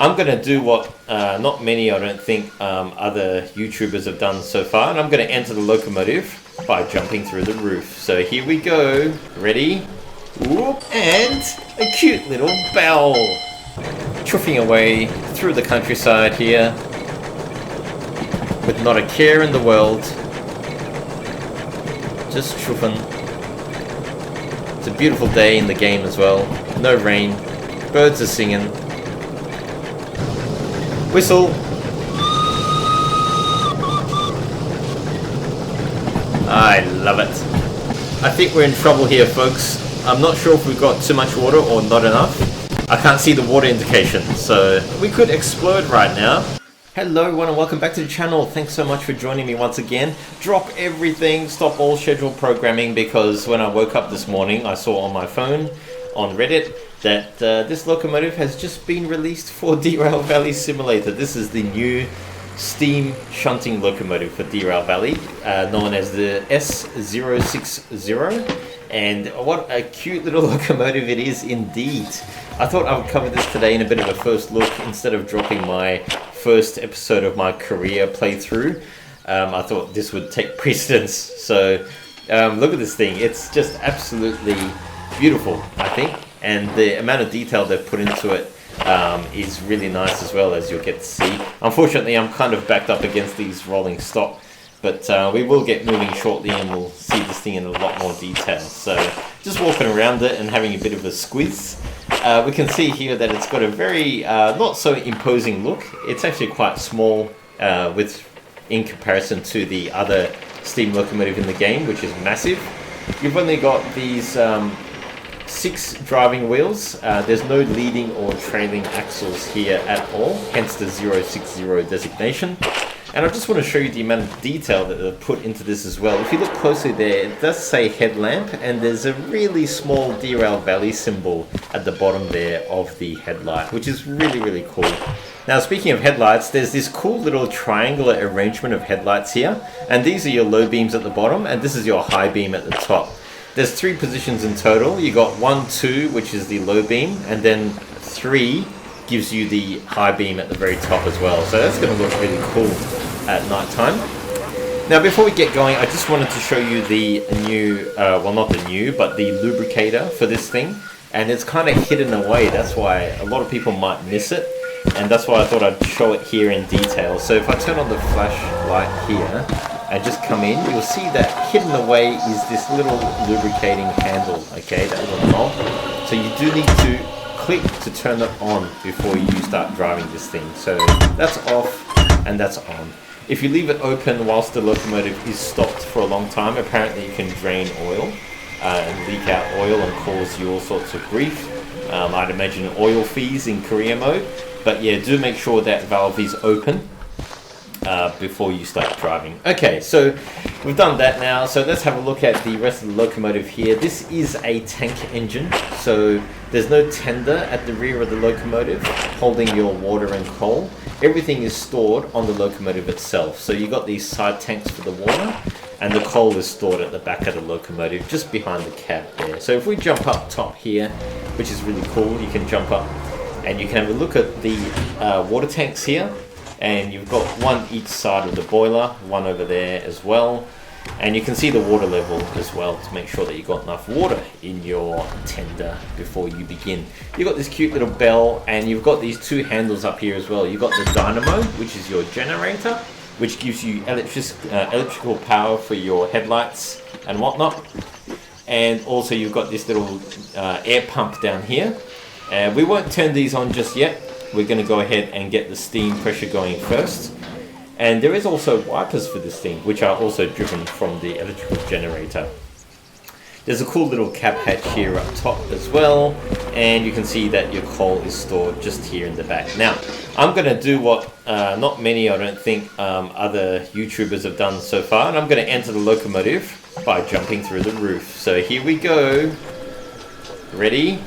I'm going to do what not many, I don't think, other YouTubers have done so far. And I'm going to enter the locomotive by jumping through the roof. So here we go. Ready? Whoop, and a cute little bell. Chuffing away through the countryside here. With not a care in the world. Just chuffing. It's a beautiful day in the game as well. No rain. Birds are singing. Whistle. I love it. I think we're in trouble here, folks. I'm not sure if we've got too much water or not enough. I can't see the water indication, so we could explode right now. Hello everyone and welcome back to the channel. Thanks so much for joining me once again. Drop everything, stop all scheduled programming, because when I woke up this morning I saw on my phone on Reddit that this locomotive has just been released for Derail Valley Simulator. This is the new steam shunting locomotive for Derail Valley, known as the S060. And what a cute little locomotive it is indeed. I thought I would cover this today in a bit of a first look instead of dropping my first episode of my career playthrough. I thought this would take precedence. So look at this thing. It's just absolutely beautiful, I think. And the amount of detail they've put into it is really nice as well, as you'll get to see. Unfortunately, I'm kind of backed up against these rolling stock. But we will get moving shortly and we'll see this thing in a lot more detail. So just walking around it and having a bit of a squeeze. We can see here that it's got a very not so imposing look. It's actually quite small in comparison to the other steam locomotive in the game, which is massive. You've only got these 6 driving wheels. There's no leading or trailing axles here at all, hence the 060 designation. And I just want to show you the amount of detail that they've put into this as well. If you look closely there, it does say headlamp, and there's a really small Derail Valley symbol at the bottom there of the headlight, which is really, really cool. Now, speaking of headlights, there's this cool little triangular arrangement of headlights here, and these are your low beams at the bottom, and this is your high beam at the top. There's 3 positions in total. You got 1, 2, which is the low beam, and then 3 gives you the high beam at the very top as well. So that's going to look really cool at night time. Now, before we get going, I just wanted to show you the new, well, not the new, but the lubricator for this thing. And it's kind of hidden away. That's why a lot of people might miss it. And that's why I thought I'd show it here in detail. So if I turn on the flashlight here and just come in, you'll see that hidden away is this little lubricating handle, okay, that little knob. So you do need to click to turn it on before you start driving this thing. So that's off and that's on. If you leave it open whilst the locomotive is stopped for a long time, apparently you can drain oil and leak out oil and cause you all sorts of grief. I'd imagine oil fees in career mode. But yeah, do make sure that valve is open before you start driving. Okay, so we've done that now. So let's have a look at the rest of the locomotive here. This is a tank engine. So there's no tender at the rear of the locomotive holding your water and coal. Everything is stored on the locomotive itself. So you got these side tanks for the water, and the coal is stored at the back of the locomotive, just behind the cab there. So if we jump up top here, which is really cool, you can jump up and you can have a look at the water tanks here. And you've got one each side of the boiler, one over there as well. And you can see the water level as well to make sure that you've got enough water in your tender before you begin. You've got this cute little bell, and you've got these 2 handles up here as well. You've got the dynamo, which is your generator, which gives you electrical power for your headlights and whatnot. And also you've got this little air pump down here. We won't turn these on just yet. We're going to go ahead and get the steam pressure going first. And there is also wipers for this thing, which are also driven from the electrical generator. There's a cool little cap hatch here up top as well. And you can see that your coal is stored just here in the back. Now, I'm going to do what not many, I don't think, other YouTubers have done so far. And I'm going to enter the locomotive by jumping through the roof. So here we go. Ready?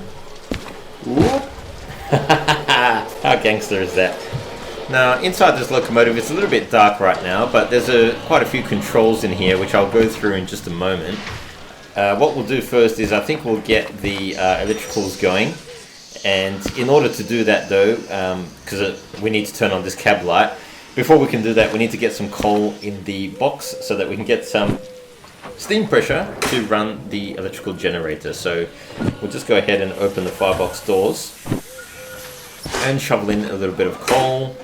Whoop. How gangster is that? Now, inside this locomotive, it's a little bit dark right now, but there's quite a few controls in here, which I'll go through in just a moment. What we'll do first is I think we'll get the electricals going, And in order to do that though, because we need to turn on this cab light, before we can do that we need to get some coal in the box so that we can get some steam pressure to run the electrical generator. So we'll just go ahead and open the firebox doors and shovel in a little bit of coal.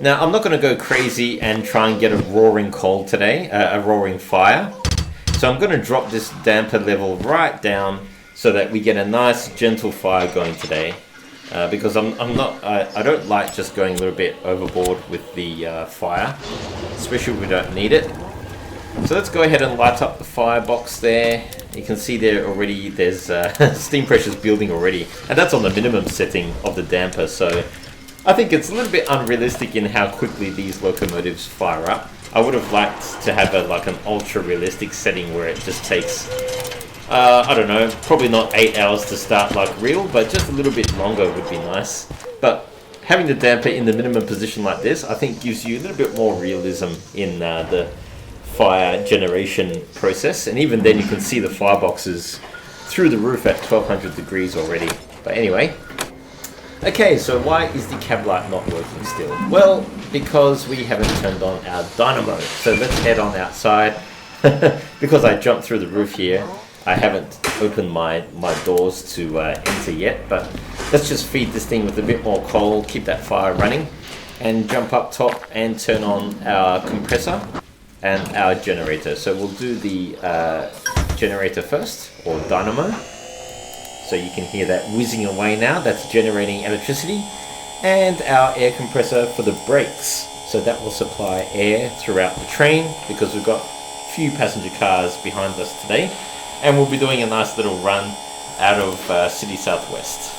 Now I'm not going to go crazy and try and get a roaring coal today, a roaring fire. So I'm going to drop this damper level right down so that we get a nice gentle fire going today. Because I don't like just going a little bit overboard with the fire, especially if we don't need it. So let's go ahead and light up the firebox there. You can see there already there's steam pressures building already, and that's on the minimum setting of the damper. So I think it's a little bit unrealistic in how quickly these locomotives fire up. I would have liked to have like an ultra realistic setting where it just takes I don't know, probably not 8 hours to start like real, but just a little bit longer would be nice. But having the damper in the minimum position like this, I think gives you a little bit more realism in the fire generation process. And even then you can see the fireboxes through the roof at 1200 degrees already. But anyway, okay, so why is the cab light not working still? Well, because we haven't turned on our dynamo. So let's head on outside. Because I jumped through the roof here, I haven't opened my doors to enter yet, but let's just feed this thing with a bit more coal, keep that fire running, and jump up top and turn on our compressor and our generator. So we'll do the generator first, or dynamo. So you can hear that whizzing away now, that's generating electricity. And our air compressor for the brakes. So that will supply air throughout the train, because we've got a few passenger cars behind us today. And we'll be doing a nice little run out of City Southwest.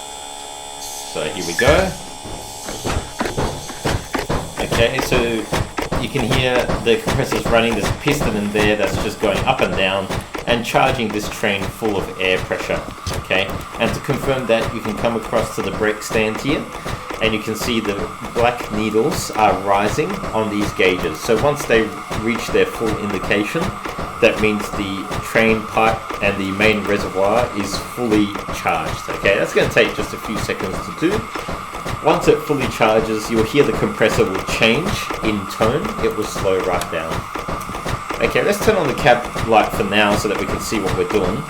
So here we go. Okay, so you can hear the compressors running. There's a piston in there that's just going up and down and charging this train full of air pressure. Okay, and to confirm that, you can come across to the brake stand here, and you can see the black needles are rising on these gauges. So once they reach their full indication, that means the train pipe and the main reservoir is fully charged. Okay, that's going to take just a few seconds to do. Once it fully charges, you'll hear the compressor will change in tone. It will slow right down. Okay, let's turn on the cab light for now so that we can see what we're doing.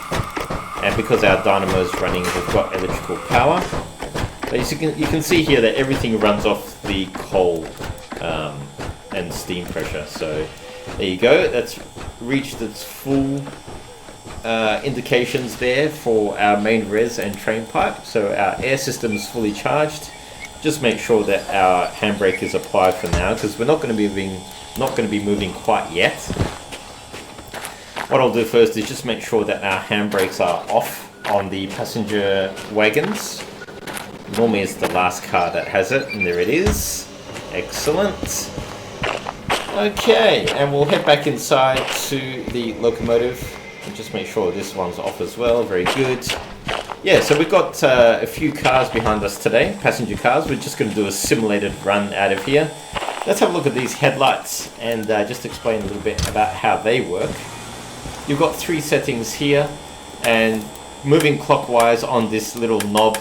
And because our dynamo is running, we've got electrical power. But you can see here that everything runs off the coal and steam pressure. So there you go, that's reached its full indications there for our main res and train pipe. So our air system is fully charged. Just make sure that our handbrake is applied for now, because we're not going to be moving quite yet. What I'll do first is just make sure that our handbrakes are off on the passenger wagons. Normally it's the last car that has it, and there it is. Excellent. Okay, and we'll head back inside to the locomotive and just make sure this one's off as well. Very good. Yeah, so we've got a few cars behind us today, passenger cars. We're just going to do a simulated run out of here. Let's have a look at these headlights and just explain a little bit about how they work. You've got 3 settings here, and moving clockwise on this little knob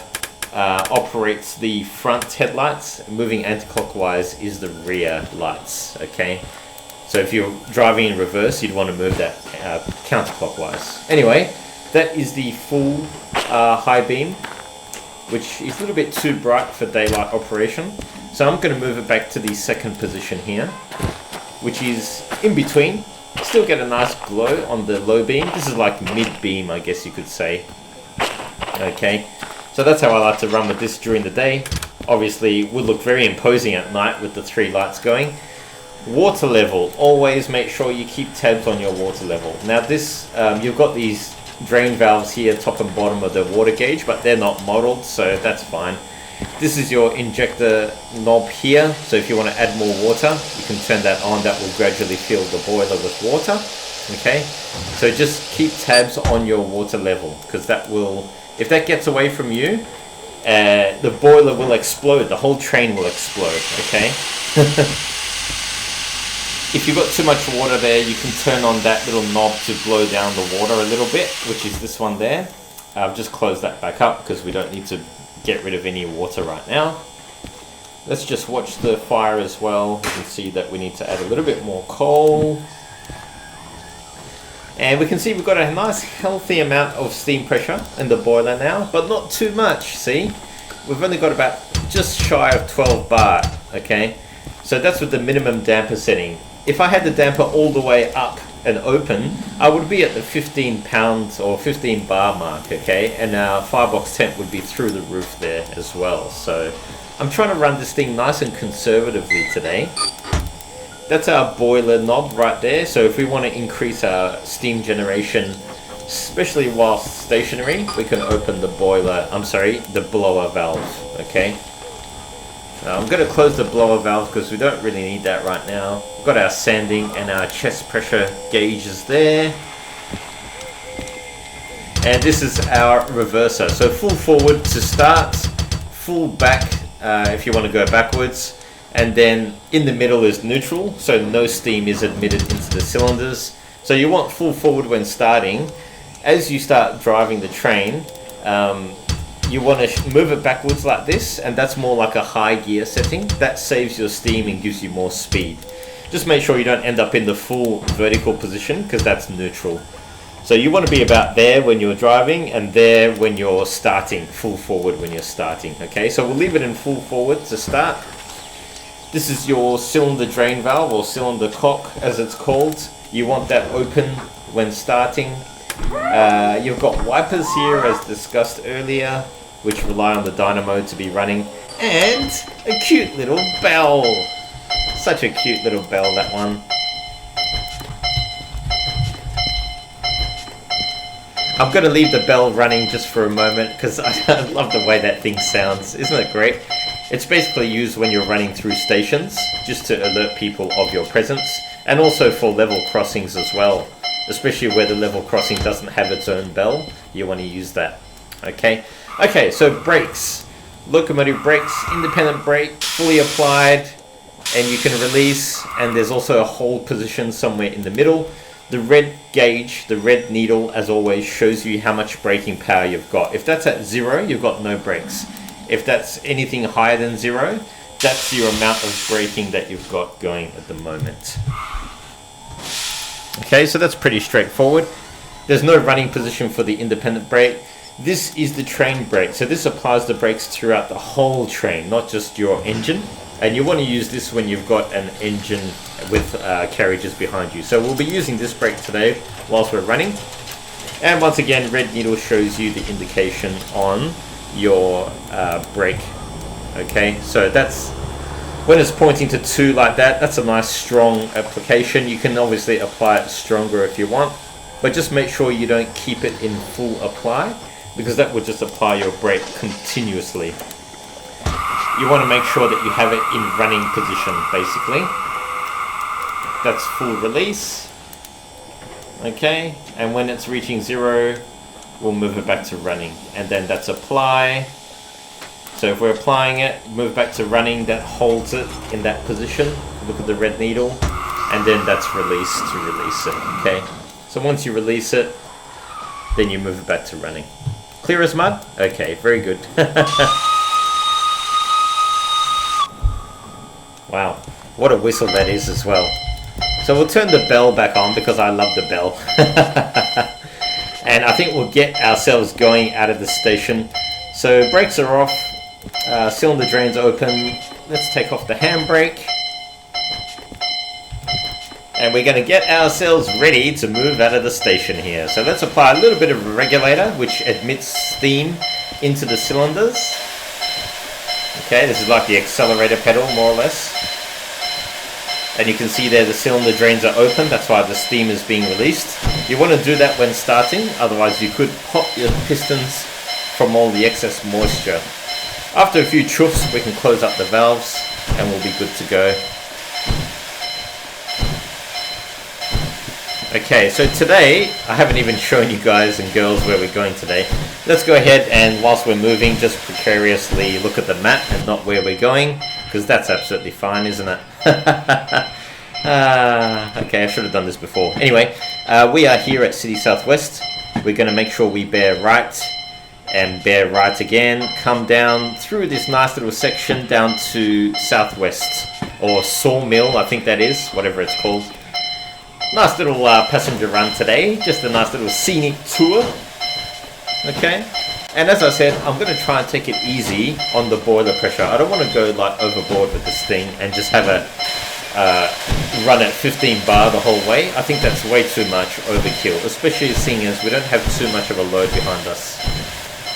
operates the front headlights. Moving anti-clockwise is the rear lights. Okay, so if you're driving in reverse, you'd want to move that counterclockwise. Anyway, that is the full high beam, which is a little bit too bright for daylight operation. So I'm going to move it back to the second position here, which is in between. Still get a nice glow on the low beam. This is like mid-beam, I guess you could say. Okay, so that's how I like to run with this during the day. Obviously, it would look very imposing at night with the 3 lights going. Water level. Always make sure you keep tabs on your water level. Now this, you've got these drain valves here, top and bottom of the water gauge, but they're not modeled, so that's fine. This is your injector knob here, so if you want to add more water, you can turn that on. That will gradually fill the boiler with water. Okay, so just keep tabs on your water level, because that will, if that gets away from you, the boiler will explode, the whole train will explode. Okay. If you've got too much water there, you can turn on that little knob to blow down the water a little bit, which is this one there. I've just closed that back up because we don't need to get rid of any water right now. Let's just watch the fire as well. You can see that we need to add a little bit more coal. And we can see we've got a nice healthy amount of steam pressure in the boiler now, but not too much, see? We've only got about just shy of 12 bar, okay? So that's with the minimum damper setting. If I had the damper all the way up and open, I would be at the 15 pounds or 15 bar mark, okay? And our firebox temp would be through the roof there as well. So I'm trying to run this thing nice and conservatively today. That's our boiler knob right there. So if we want to increase our steam generation, especially whilst stationary, we can open the the blower valve, okay? I'm going to close the blower valve because we don't really need that right now. We've got our sanding and our chest pressure gauges there. And this is our reverser. So full forward to start, full back if you want to go backwards. And then in the middle is neutral, so no steam is admitted into the cylinders. So you want full forward when starting. As you start driving the train, you want to move it backwards like this, and that's more like a high gear setting. That saves your steam and gives you more speed. Just make sure you don't end up in the full vertical position, because that's neutral. So you want to be about there when you're driving, and there when you're starting, full forward when you're starting. Okay, so we'll leave it in full forward to start. This is your cylinder drain valve, or cylinder cock as it's called. You want that open when starting. You've got wipers here as discussed earlier, which rely on the dynamo to be running, and a cute little bell. Such a cute little bell, that one. I'm going to leave the bell running just for a moment because I love the way that thing sounds. Isn't it great? It's basically used when you're running through stations, just to alert people of your presence, and also for level crossings as well, especially where the level crossing doesn't have its own bell. You want to use that. Okay, so brakes. Locomotive brakes, independent brake, fully applied, and you can release, and there's also a hold position somewhere in the middle. The red gauge, the red needle, as always, shows you how much braking power you've got. If that's at 0, you've got no brakes. If that's anything higher than 0, that's your amount of braking that you've got going at the moment. Okay, so that's pretty straightforward. There's no running position for the independent brake. This is the train brake, so this applies the brakes throughout the whole train, not just your engine. And you want to use this when you've got an engine with carriages behind you. So we'll be using this brake today whilst we're running. And once again, red needle shows you the indication on your brake. Okay, so that's when it's pointing to 2 like that. That's a nice strong application. You can obviously apply it stronger if you want, but just make sure you don't keep it in full apply, because that would just apply your brake continuously. You want to make sure that you have it in running position, basically. That's full release. Okay, and when it's reaching 0, we'll move it back to running, and then that's apply. So if we're applying it, move back to running, that holds it in that position. Look at the red needle, and then that's release to release it. Okay, so once you release it, then you move it back to running. Clear as mud? Okay, very good. Wow, what a whistle that is as well. So we'll turn the bell back on because I love the bell. And I think we'll get ourselves going out of the station. So brakes are off, cylinder drains open. Let's take off the handbrake. And we're going to get ourselves ready to move out of the station here. So let's apply a little bit of a regulator which admits steam into the cylinders. Okay, this is like the accelerator pedal, more or less. And you can see there the cylinder drains are open, that's why the steam is being released. You want to do that when starting, otherwise you could pop your pistons from all the excess moisture. After a few chuffs, we can close up the valves and we'll be good to go. Okay, so today, I haven't even shown you guys and girls where we're going today. Let's go ahead and whilst we're moving, just precariously look at the map and not where we're going, because that's absolutely fine, isn't it? Okay, I should have done this before. Anyway, we are here at City Southwest. We're going to make sure we bear right and bear right again, come down through this nice little section down to Southwest, or Sawmill, I think that is, whatever it's called. Nice little passenger run today, just a nice little scenic tour. Okay, and as I said, I'm going to try and take it easy on the boiler pressure. I don't want to go like overboard with this thing and just have a run at 15 bar the whole way. I think that's way too much overkill, especially seeing as we don't have too much of a load behind us.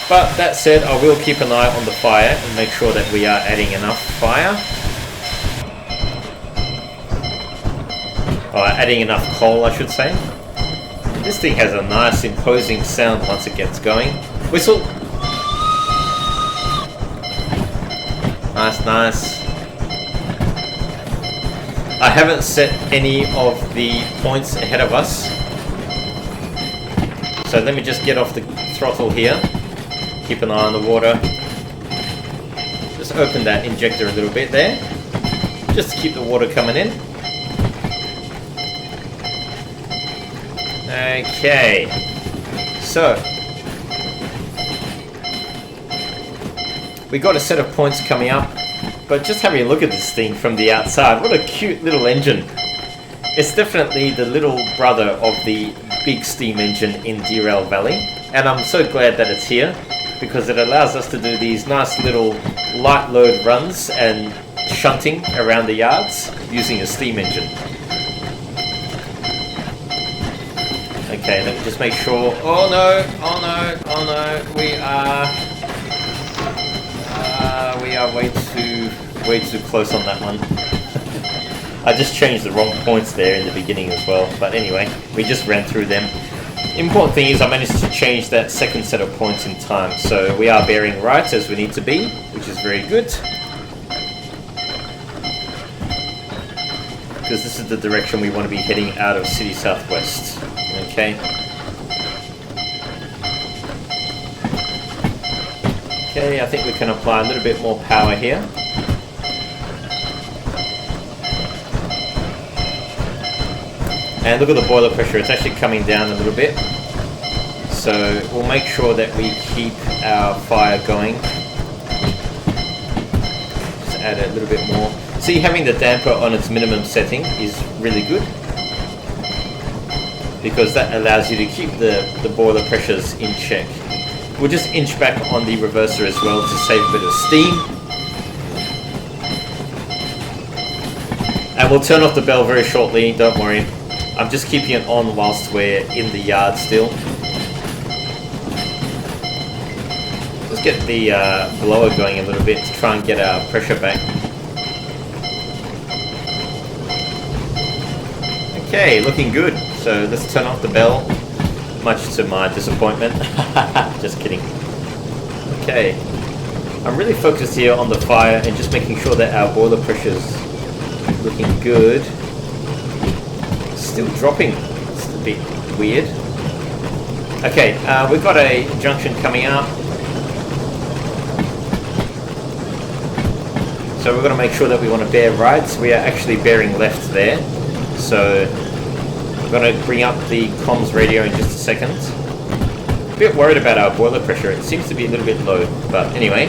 But that said, I will keep an eye on the fire and make sure that we are adding enough fire. Or adding enough coal, I should say. This thing has a nice imposing sound once it gets going. Whistle! Nice, nice. I haven't set any of the points ahead of us. So let me just get off the throttle here. Keep an eye on the water. Just open that injector a little bit there. Just to keep the water coming in. Okay. So. We got a set of points coming up. But just having a look at this thing from the outside, what a cute little engine. It's definitely the little brother of the big steam engine in Derail Valley. And I'm so glad that it's here, because it allows us to do these nice little light load runs and shunting around the yards using a steam engine. Okay, let me just make sure. Oh no, oh no, oh no, we are way too close on that one. I just changed the wrong points there in the beginning as well, but anyway, we just ran through them. Important thing is I managed to change that second set of points in time, so we are bearing right as we need to be, which is very good. Because this is the direction we want to be heading out of City Southwest. Okay. Okay, I think we can apply a little bit more power here. And look at the boiler pressure, it's actually coming down a little bit. So we'll make sure that we keep our fire going. Just add a little bit more. See, having the damper on its minimum setting is really good, because that allows you to keep the boiler pressures in check. We'll just inch back on the reverser as well to save a bit of steam. And we'll turn off the bell very shortly, don't worry. I'm just keeping it on whilst we're in the yard still. Just get the blower going a little bit to try and get our pressure back. Okay, looking good. So let's turn off the bell. Much to my disappointment. Just kidding. Okay. I'm really focused here on the fire and just making sure that our boiler pressure's looking good. Still dropping. It's a bit weird. Okay, we've got a junction coming up. So we're going to make sure that we want to bear right. So we are actually bearing left there. So I'm going to bring up the comms radio in just a second. A bit worried about our boiler pressure. It seems to be a little bit low, but anyway.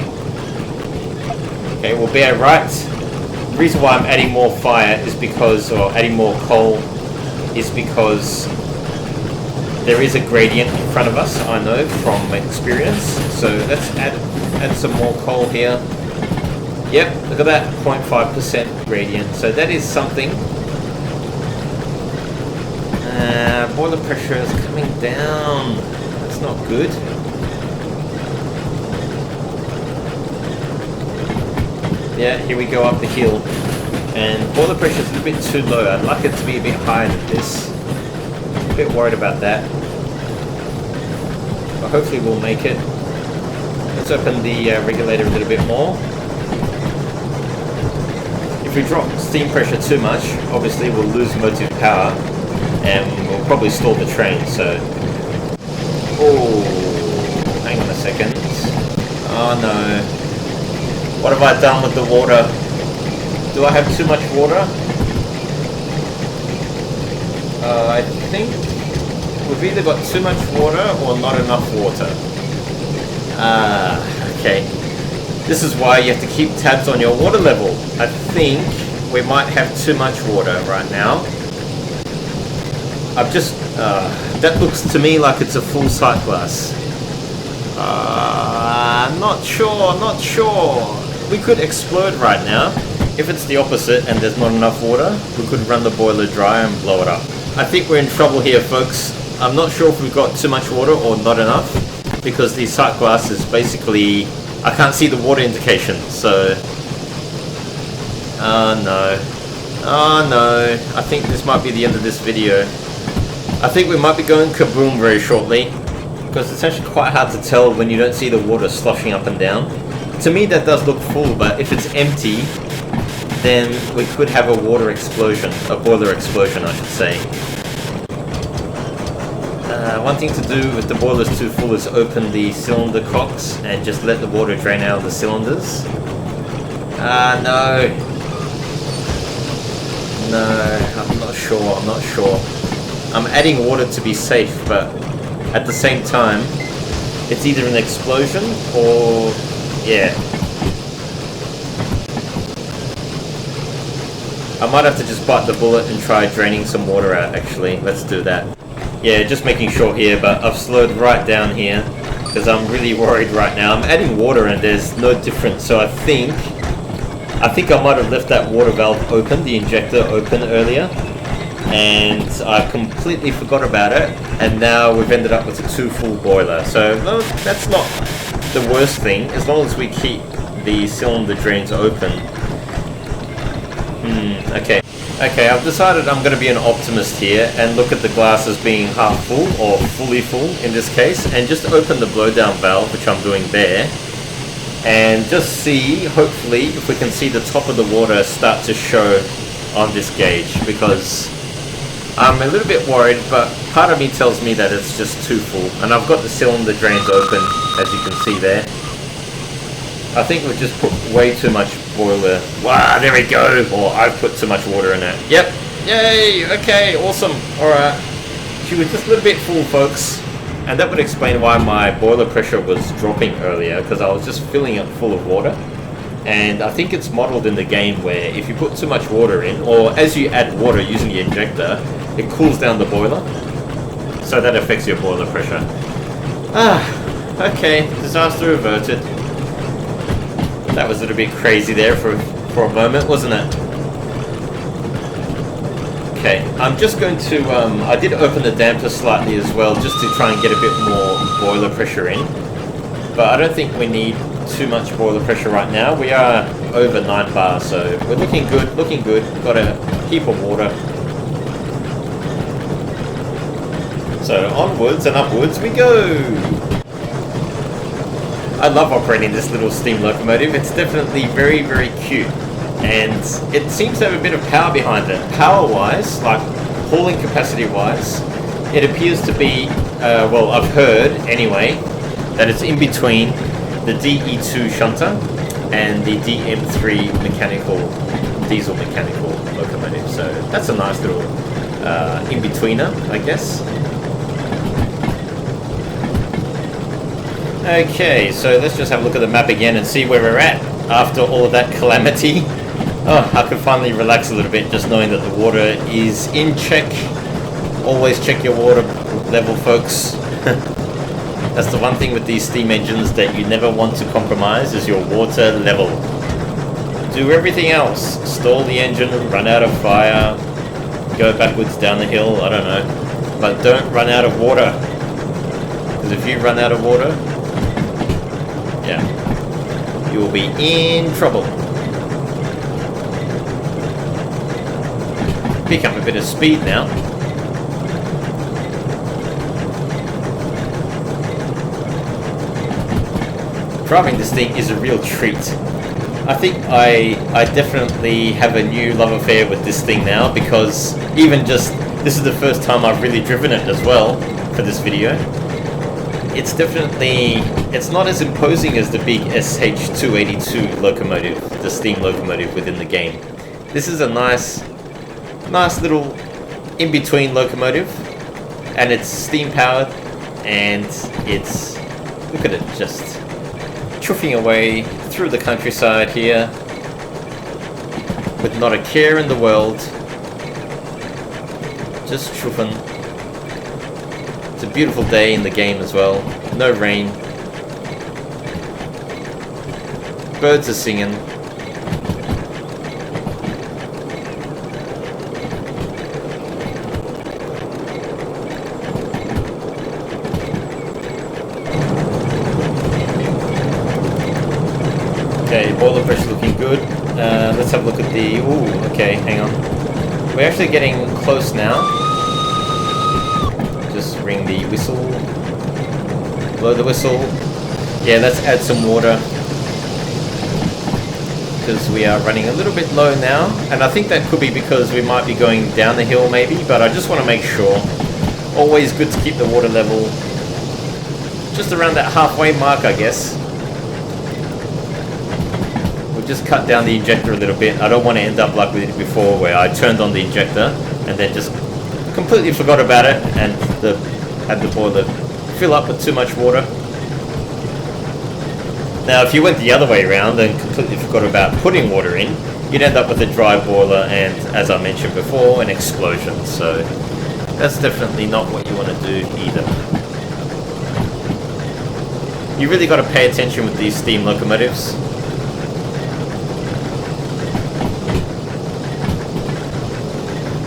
Okay, we'll bear right. The reason why I'm adding more fire is because, or adding more coal, is because there is a gradient in front of us, I know from experience. So let's add some more coal here. Yep, look at that, 0.5% gradient. So that is something. Boiler pressure is coming down. That's not good. Yeah, here we go up the hill. And boiler pressure is a bit too low. I'd like it to be a bit higher than this. A bit worried about that. But hopefully we'll make it. Let's open the regulator a little bit more. If we drop steam pressure too much, obviously we'll lose motive power and we'll probably stall the train, so... Oh, hang on a second. Oh no. What have I done with the water? Do I have too much water? I think we've either got too much water or not enough water. Okay. This is why you have to keep tabs on your water level. I think we might have too much water right now. I've just... that looks to me like it's a full sight glass. Not sure. We could explode right now. If it's the opposite and there's not enough water, we could run the boiler dry and blow it up. I think we're in trouble here, folks. I'm not sure if we've got too much water or not enough, because the sight glass is basically... I can't see the water indication, so... Oh no. I think this might be the end of this video. I think we might be going kaboom very shortly, because it's actually quite hard to tell when you don't see the water sloshing up and down. To me that does look full, but if it's empty, then we could have a water explosion, a boiler explosion I should say. One thing to do if the boiler's too full is open the cylinder cocks and just let the water drain out of the cylinders. No, I'm not sure. I'm adding water to be safe, but at the same time, it's either an explosion or... yeah. I might have to just bite the bullet and try draining some water out, actually. Let's do that. Yeah, just making sure here, but I've slowed right down here because I'm really worried right now. I'm adding water and there's no difference, so I think I might have left that water valve open, the injector open earlier, and I completely forgot about it, and now we've ended up with a too full boiler. So no, that's not the worst thing, as long as we keep the cylinder drains open. Okay, I've decided I'm going to be an optimist here and look at the glass as being half full, or fully full in this case, and just open the blowdown valve, which I'm doing there, and just see, hopefully, if we can see the top of the water start to show on this gauge, because I'm a little bit worried, but part of me tells me that it's just too full, and I've got the cylinder drains open, as you can see there. I think we've just put way too much boiler. Wow, there we go! Or I've put too much water in it. Yep! Yay! Okay, awesome! Alright. She was just a little bit full, folks. And that would explain why my boiler pressure was dropping earlier, because I was just filling it full of water. And I think it's modeled in the game where if you put too much water in, or as you add water using the injector, it cools down the boiler. So that affects your boiler pressure. Okay, disaster averted. That was a little bit crazy there for a moment, wasn't it? Okay, I'm just going to, I did open the damper slightly as well, just to try and get a bit more boiler pressure in. But I don't think we need too much boiler pressure right now. We are over 9 bar, so we're looking good, Got a heap of water. So onwards and upwards we go! I love operating this little steam locomotive. It's definitely very, very cute. And it seems to have a bit of power behind it. Power-wise, like hauling capacity-wise, it appears to be, well, I've heard, anyway, that it's in between the DE2 shunter and the DM3 diesel mechanical locomotive. So that's a nice little in-betweener, I guess. Okay, so let's just have a look at the map again and see where we're at after all of that calamity. Oh, I can finally relax a little bit just knowing that the water is in check. Always check your water level, folks. That's the one thing with these steam engines that you never want to compromise, is your water level. Do everything else. Stall the engine, run out of fire, go backwards down the hill, I don't know. But don't run out of water. Because if you run out of water, yeah, you will be in trouble. Pick up a bit of speed now. Driving this thing is a real treat. I think I definitely have a new love affair with this thing now, because even just, this is the first time I've really driven it as well for this video. It's definitely, it's not as imposing as the big SH282 locomotive, the steam locomotive within the game. This is a nice little in-between locomotive, and it's steam powered, and it's, look at it, just chuffing away through the countryside here with not a care in the world. Just chuffing. It's a beautiful day in the game as well. No rain. Birds are singing. Okay, boiler pressure looking good. Let's have a look at the... Ooh, okay, hang on. We're actually getting close now. Just ring the whistle. Blow the whistle. Yeah, let's add some water, because we are running a little bit low now, and I think that could be because we might be going down the hill maybe, but I just want to make sure. Always good to keep the water level just around that halfway mark, I guess. We'll just cut down the injector a little bit. I don't want to end up like we did before, where I turned on the injector and then just completely forgot about it and had the boiler fill up with too much water. Now, if you went the other way around and completely forgot about putting water in, you'd end up with a dry boiler and, as I mentioned before, an explosion. So that's definitely not what you want to do either. You really got to pay attention with these steam locomotives.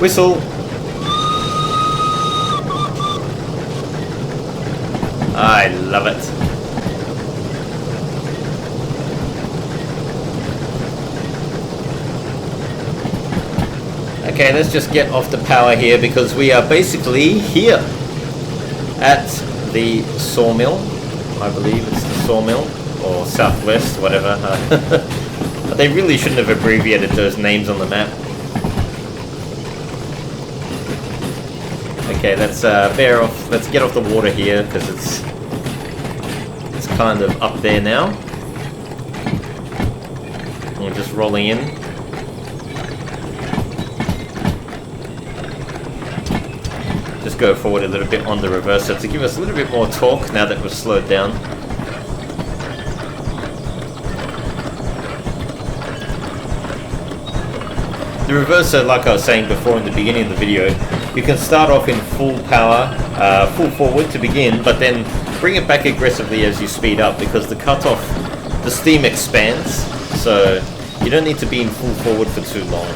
Whistle. I love it. Okay, let's just get off the power here, because we are basically here at the sawmill. I believe it's the sawmill, or southwest, whatever. They really shouldn't have abbreviated those names on the map. Okay, let's bear off. Let's get off the water here, because it's kind of up there now. We're just rolling in. Just go forward a little bit on the reverser to give us a little bit more torque now that we've slowed down. The reverser, like I was saying before in the beginning of the video, you can start off in full power, full forward to begin, but then bring it back aggressively as you speed up, because the cutoff, the steam expands, so you don't need to be in full forward for too long.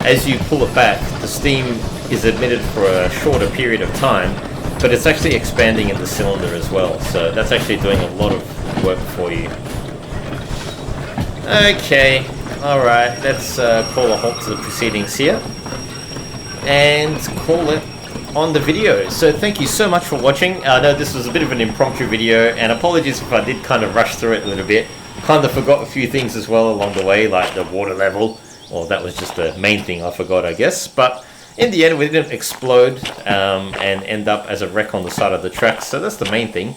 As you pull it back, the steam is emitted for a shorter period of time, but it's actually expanding in the cylinder as well, so that's actually doing a lot of work for you. Okay, alright, let's call a halt to the proceedings here and call it on the video. So thank you so much for watching. I know this was a bit of an impromptu video, and apologies if I did kind of rush through it a little bit. Kind of forgot a few things as well along the way, like the water level. Well, that was just the main thing I forgot, I guess, but in the end we didn't explode and end up as a wreck on the side of the tracks, so that's the main thing.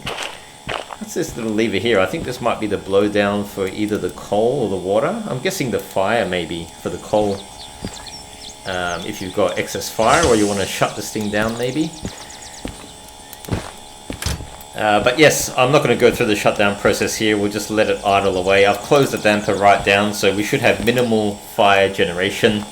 What's this little lever here? I think this might be the blowdown for either the coal or the water. I'm guessing the fire maybe for the coal, if you've got excess fire or you want to shut this thing down maybe. But yes, I'm not going to go through the shutdown process here. We'll just let it idle away. I've closed the damper right down, so we should have minimal fire generation.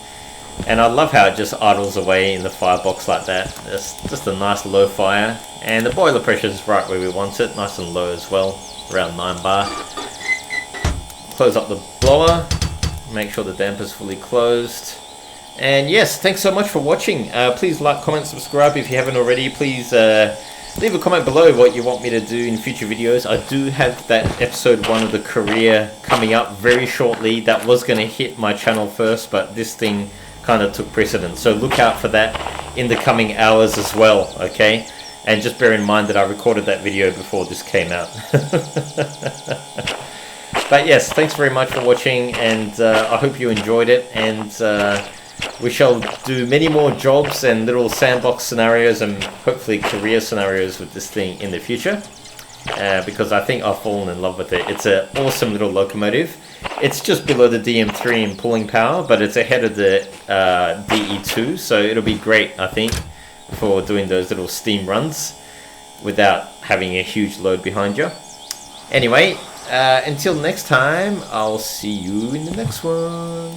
And I love how it just idles away in the firebox like that. It's just a nice low fire. And the boiler pressure is right where we want it, nice and low as well, around 9 bar. Close up the blower, make sure the damper's fully closed. And yes, thanks so much for watching. Please like, comment, subscribe if you haven't already. Please leave a comment below what you want me to do in future videos. I do have that episode 1 of the career coming up very shortly. That was going to hit my channel first, but this thing kind of took precedence. So look out for that in the coming hours as well, okay? And just bear in mind that I recorded that video before this came out. But yes, thanks very much for watching, and I hope you enjoyed it, and we shall do many more jobs and little sandbox scenarios and hopefully career scenarios with this thing in the future, because I think I've fallen in love with it. It's an awesome little locomotive. It's just below the DM3 in pulling power, but it's ahead of the DE2, so it'll be great, I think, for doing those little steam runs without having a huge load behind you. Anyway, Until next time, I'll see you in the next one.